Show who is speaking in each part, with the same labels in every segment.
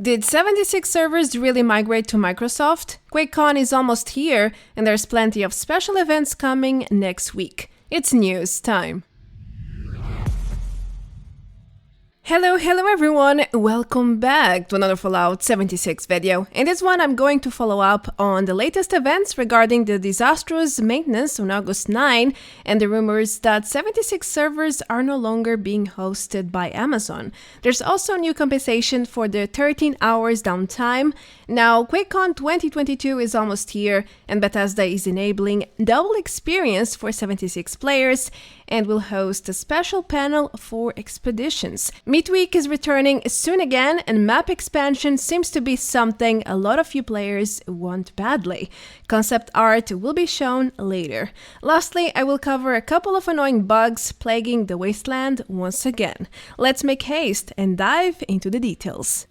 Speaker 1: Did 76 servers really migrate to Microsoft? Quakecon is almost here, and there's plenty of special events coming next week. It's news time. Hello everyone, welcome back to another Fallout 76 video. In this one I'm going to follow up on the latest events regarding the disastrous maintenance on August 9 and the rumors that 76 servers are no longer being hosted by Amazon. There's also new compensation for the 13 hours downtime. Now QuakeCon 2022 is almost here and Bethesda is enabling double experience for 76 players and will host a special panel for expeditions. Midweek is returning soon again, and map expansion seems to be something a lot of you players want badly. Concept art will be shown later. Lastly, I will cover a couple of annoying bugs plaguing the wasteland once again. Let's make haste and dive into the details.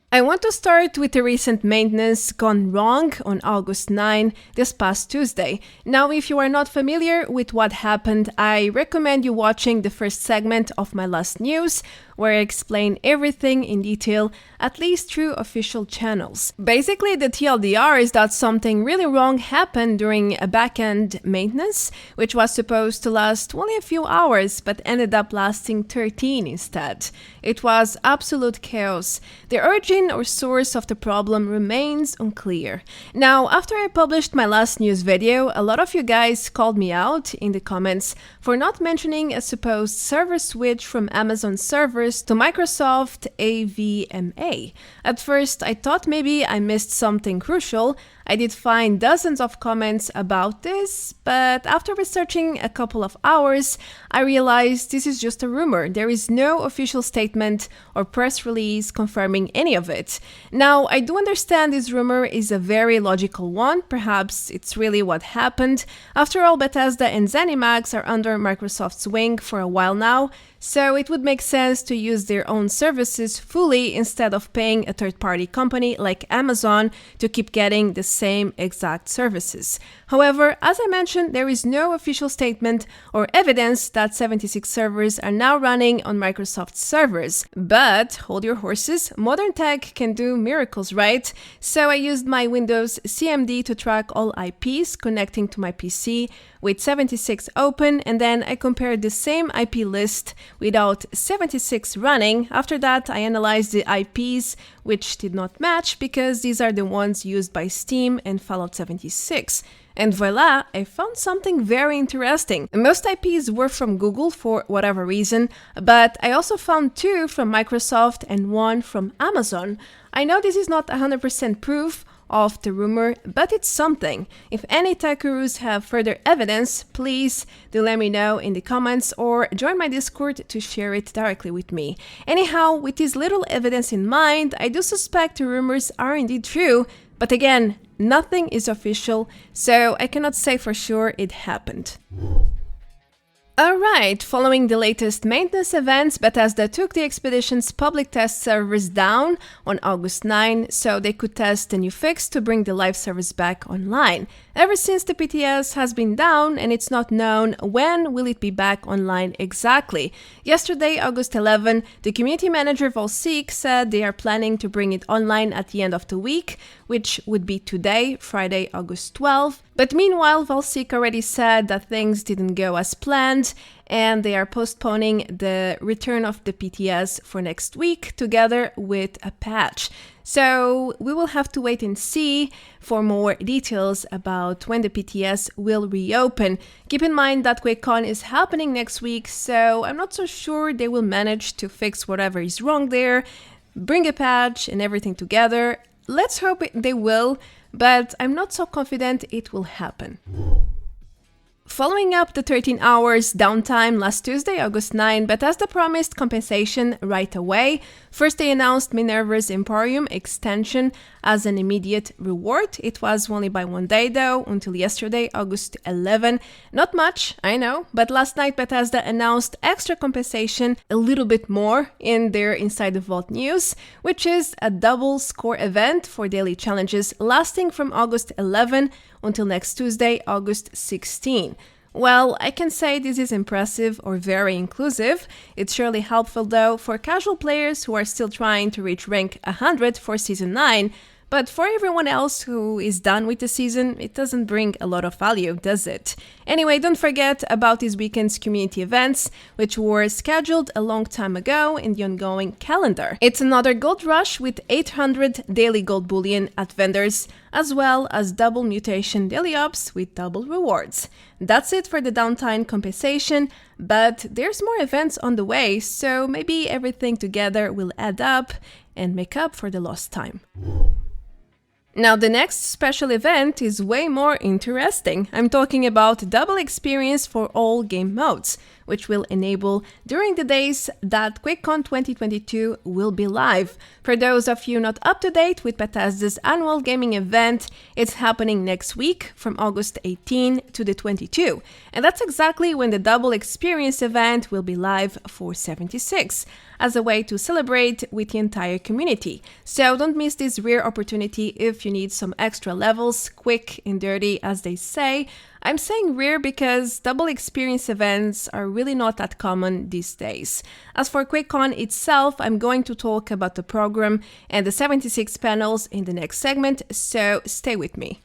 Speaker 1: I want to start with the recent maintenance gone wrong on August 9, this past Tuesday. Now, if you are not familiar with what happened, I recommend you watching the first segment of my last news, where I explain everything in detail, at least through official channels. Basically, the TLDR is that something really wrong happened during a backend maintenance, which was supposed to last only a few hours, but ended up lasting 13 instead. It was absolute chaos. The origin or source of the problem remains unclear. Now, after I published my last news video, a lot of you guys called me out in the comments for not mentioning a supposed server switch from Amazon servers to Microsoft AVMA. At first, I thought maybe I missed something crucial. I did find dozens of comments about this, but after researching a couple of hours, I realized this is just a rumor. There is no official statement or press release confirming any of it. Now, I do understand this rumor is a very logical one. Perhaps it's really what happened. After all, Bethesda and ZeniMax are under Microsoft's wing for a while now, so it would make sense to use their own services fully instead of paying a third-party company like Amazon to keep getting the same exact services. However, as I mentioned, there is no official statement or evidence that 76 servers are now running on Microsoft servers. But hold your horses, modern tech can do miracles, right? So I used my Windows CMD to track all IPs connecting to my PC with 76 open, and then I compared the same IP list without 76 running. After that, I analyzed the IPs which did not match because these are the ones used by Steam and Fallout 76. And voila, I found something very interesting. Most IPs were from Google for whatever reason, but I also found 2 from Microsoft and 1 from Amazon. I know this is not 100% proof of the rumor, but it's something. If any tech gurus have further evidence, please do let me know in the comments or join my Discord to share it directly with me. Anyhow, with this little evidence in mind, I do suspect the rumors are indeed true, but again, nothing is official, so I cannot say for sure it happened. Alright, following the latest maintenance events, Bethesda took the Expedition's public test servers down on August 9 so they could test the new fix to bring the live service back online. Ever since the PTS has been down and it's not known when will it be back online exactly. Yesterday, August 11, the community manager Volseek said they are planning to bring it online at the end of the week, which would be today, Friday, August 12. But meanwhile, Volseek already said that things didn't go as planned and they are postponing the return of the PTS for next week together with a patch. So we will have to wait and see for more details about when the PTS will reopen. Keep in mind that QuakeCon is happening next week, so I'm not so sure they will manage to fix whatever is wrong there, bring a patch and everything together. Let's hope they will, but I'm not so confident it will happen. Following up the 13 hours downtime last Tuesday, August 9, Bethesda promised compensation right away. First, they announced Minerva's Emporium extension as an immediate reward. It was only by 1 day though, until yesterday, August 11. Not much, I know, but last night Bethesda announced extra compensation, a little bit more, in their Inside the Vault news, which is a double score event for daily challenges lasting from August 11 until next Tuesday, August 16. Well, I can say this is impressive or very inclusive. It's surely helpful though for casual players who are still trying to reach rank 100 for Season 9, but for everyone else who is done with the season, it doesn't bring a lot of value, does it? Anyway, don't forget about this weekend's community events, which were scheduled a long time ago in the ongoing calendar. It's another gold rush with 800 daily gold bullion at vendors, as well as double mutation daily ops with double rewards. That's it for the downtime compensation, but there's more events on the way, so maybe everything together will add up and make up for the lost time. Now, the next special event is way more interesting. I'm talking about double experience for all game modes, which will enable during the days that Quakecon 2022 will be live. For those of you not up to date with Bethesda's annual gaming event, it's happening next week from August 18 to the 22. And that's exactly when the double experience event will be live for 76, as a way to celebrate with the entire community. So don't miss this rare opportunity if you need some extra levels, quick and dirty as they say. I'm saying rare because double experience events are really not that common these days. As for QuakeCon itself, I'm going to talk about the program and the 76 panels in the next segment, so stay with me.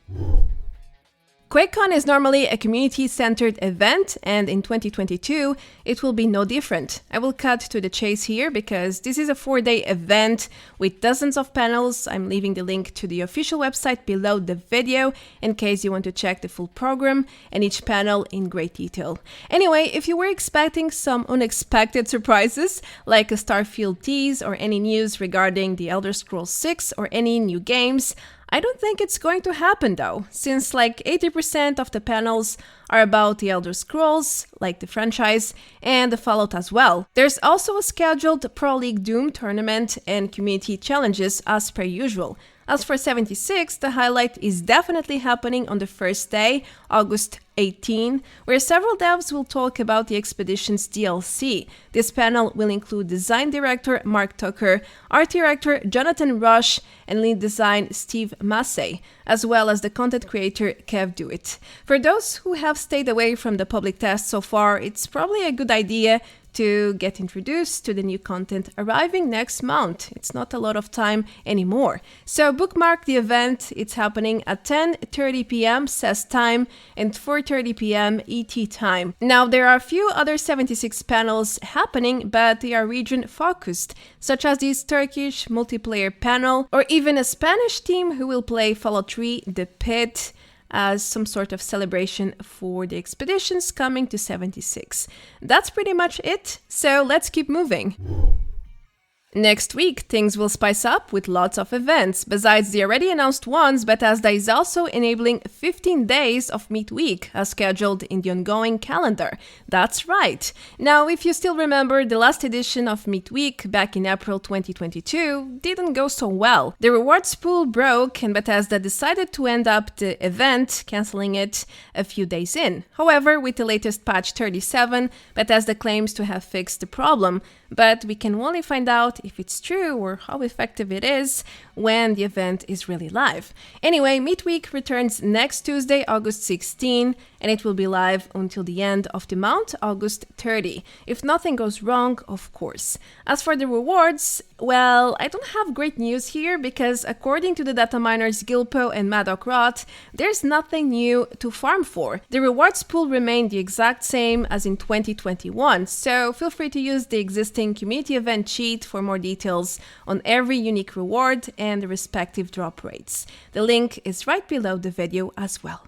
Speaker 1: QuakeCon is normally a community-centered event, and in 2022, it will be no different. I will cut to the chase here because this is a 4-day event with dozens of panels. I'm leaving the link to the official website below the video in case you want to check the full program and each panel in great detail. Anyway, if you were expecting some unexpected surprises, like a Starfield tease or any news regarding the Elder Scrolls 6 or any new games, I don't think it's going to happen though, since like 80% of the panels are about the Elder Scrolls, like the franchise, and the Fallout as well. There's also a scheduled Pro League Doom tournament and community challenges as per usual. As for 76, the highlight is definitely happening on the first day, August 18, where several devs will talk about the Expedition's DLC. This panel will include design director Mark Tucker, art director Jonathan Rush, and lead design Steve Massey, as well as the content creator Kevduit. For those who have stayed away from the public test so far, it's probably a good idea to get introduced to the new content arriving next month. It's not a lot of time anymore. So bookmark the event. It's happening at 10:30 p.m. CES time and 4:30 p.m. ET time. Now, there are a few other 76 panels happening, but they are region focused, such as this Turkish multiplayer panel, or even a Spanish team who will play Fallout 3 The Pit as some sort of celebration for the expeditions coming to 76. That's pretty much it, so let's keep moving. Next week, things will spice up with lots of events. Besides the already announced ones, Bethesda is also enabling 15 days of Meat Week as scheduled in the ongoing calendar. That's right. Now, if you still remember, the last edition of Meat Week back in April 2022 didn't go so well. The rewards pool broke and Bethesda decided to end up the event, cancelling it a few days in. However, with the latest patch 37, Bethesda claims to have fixed the problem, but we can only find out if it's true or how effective it is when the event is really live. Anyway, Meat Week returns next Tuesday, August 16, and it will be live until the end of the month, August 30. If nothing goes wrong, of course. As for the rewards, well, I don't have great news here because according to the data miners Gilpo and Maddock Roth, there's nothing new to farm for. The rewards pool remained the exact same as in 2021, so feel free to use the existing community event cheat for more details on every unique reward and the respective drop rates. The link is right below the video as well.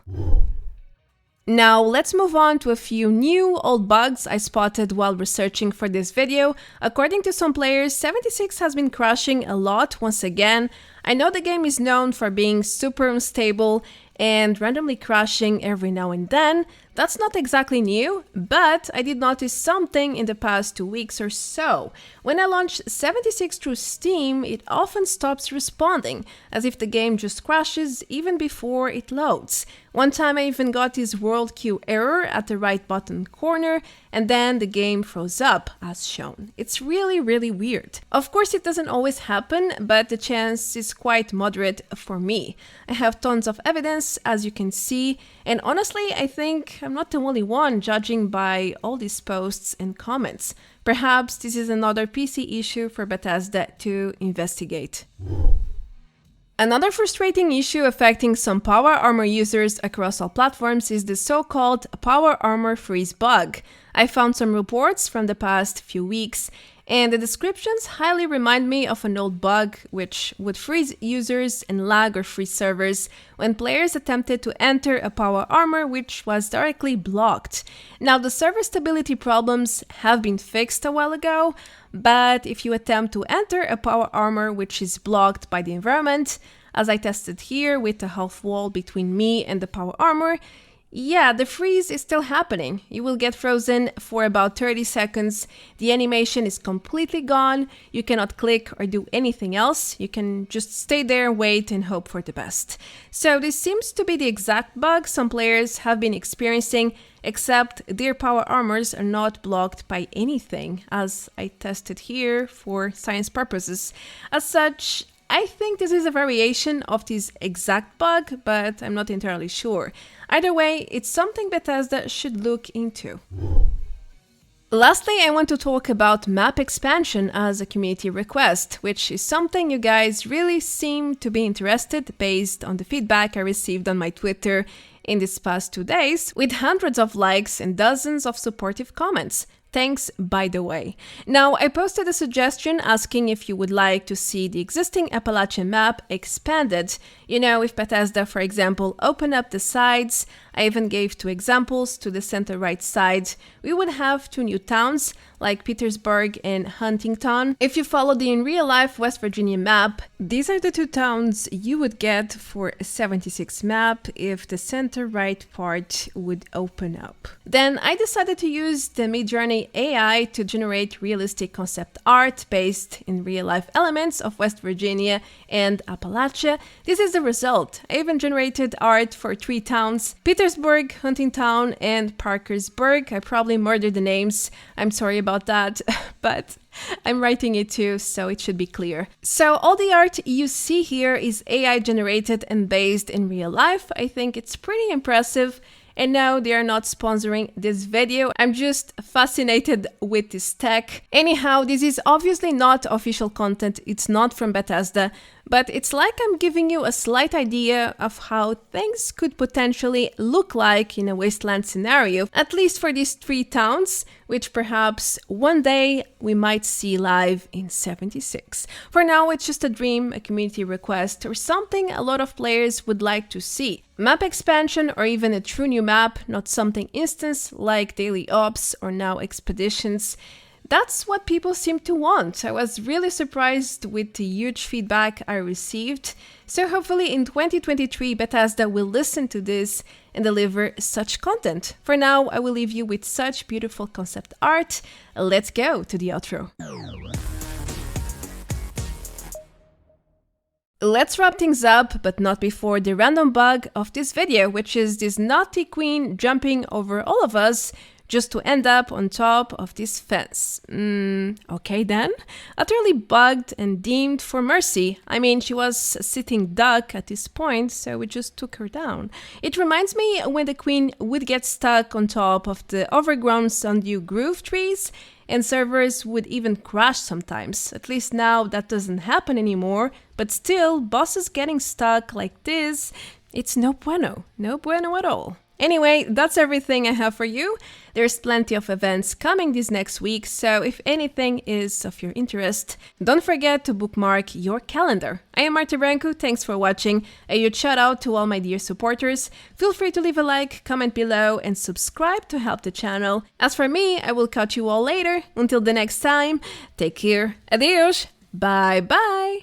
Speaker 1: Now let's move on to a few new old bugs I spotted while researching for this video. According to some players, 76 has been crashing a lot once again. I know the game is known for being super unstable and randomly crashing every now and then. That's not exactly new, but I did notice something in the past 2 weeks or so. When I launch 76 through Steam, it often stops responding, as if the game just crashes even before it loads. One time I even got this world queue error at the right bottom corner, and then the game froze up as shown. It's really, really weird. Of course, it doesn't always happen, but the chance is quite moderate for me. I have tons of evidence, as you can see, and honestly, I think I'm not the only one judging by all these posts and comments. Perhaps this is another PC issue for Bethesda to investigate. Another frustrating issue affecting some Power Armor users across all platforms is the so-called Power Armor freeze bug. I found some reports from the past few weeks, and the descriptions highly remind me of an old bug which would freeze users and lag or freeze servers when players attempted to enter a Power Armor which was directly blocked. Now, the server stability problems have been fixed a while ago, but if you attempt to enter a Power Armor which is blocked by the environment, as I tested here with the half wall between me and the Power Armor, yeah, the freeze is still happening. You will get frozen for about 30 seconds. The animation is completely gone. You cannot click or do anything else. You can just stay there, wait, and hope for the best. So this seems to be the exact bug some players have been experiencing, except their Power Armors are not blocked by anything, as I tested here for science purposes. As such, I think this is a variation of this exact bug, but I'm not entirely sure. Either way, it's something Bethesda should look into. Lastly, I want to talk about map expansion as a community request, which is something you guys really seem to be interested based on the feedback I received on my Twitter in these past 2 days, with hundreds of likes and dozens of supportive comments. Thanks, by the way. Now, I posted a suggestion asking if you would like to see the existing Appalachian map expanded. You know, if Bethesda, for example, opened up the sides, I even gave 2 examples to the center right side, we would have 2 new towns, like Petersburg and Huntington. If you follow the in real life West Virginia map, these are the 2 towns you would get for a 76 map if the center right part would open up. Then I decided to use the Midjourney AI to generate realistic concept art based in real life elements of West Virginia and Appalachia. This is the result. I even generated art for 3 towns, Petersburg, Huntington, and Parkersburg. I probably murdered the names. I'm sorry about that, but I'm writing it too, so it should be clear. So all the art you see here is AI generated and based in real life. I think it's pretty impressive. And no, they are not sponsoring this video. I'm just fascinated with this tech. Anyhow, this is obviously not official content. It's not from Bethesda, but it's like I'm giving you a slight idea of how things could potentially look like in a wasteland scenario, at least for these 3 towns, which perhaps one day we might see live in 76. For now, it's just a dream, a community request, or something a lot of players would like to see. Map expansion or even a true new map, not something instance like daily ops or now expeditions. That's what people seem to want. I was really surprised with the huge feedback I received. So hopefully in 2023, Bethesda will listen to this and deliver such content. For now, I will leave you with such beautiful concept art. Let's go to the outro. Let's wrap things up, but not before the random bug of this video, which is this naughty queen jumping over all of us just to end up on top of this fence. Okay then. Utterly bugged and deemed for mercy. I mean, she was a sitting duck at this point, so we just took her down. It reminds me when the queen would get stuck on top of the overgrown sundew grove trees, and servers would even crash sometimes. At least now that doesn't happen anymore, but still, bosses getting stuck like this, it's no bueno. No bueno at all. Anyway, that's everything I have for you. There's plenty of events coming this next week, so if anything is of your interest, don't forget to bookmark your calendar. I am Marta Branco, thanks for watching. A huge shout out to all my dear supporters. Feel free to leave a like, comment below, and subscribe to help the channel. As for me, I will catch you all later. Until the next time, take care. Adios. Bye bye.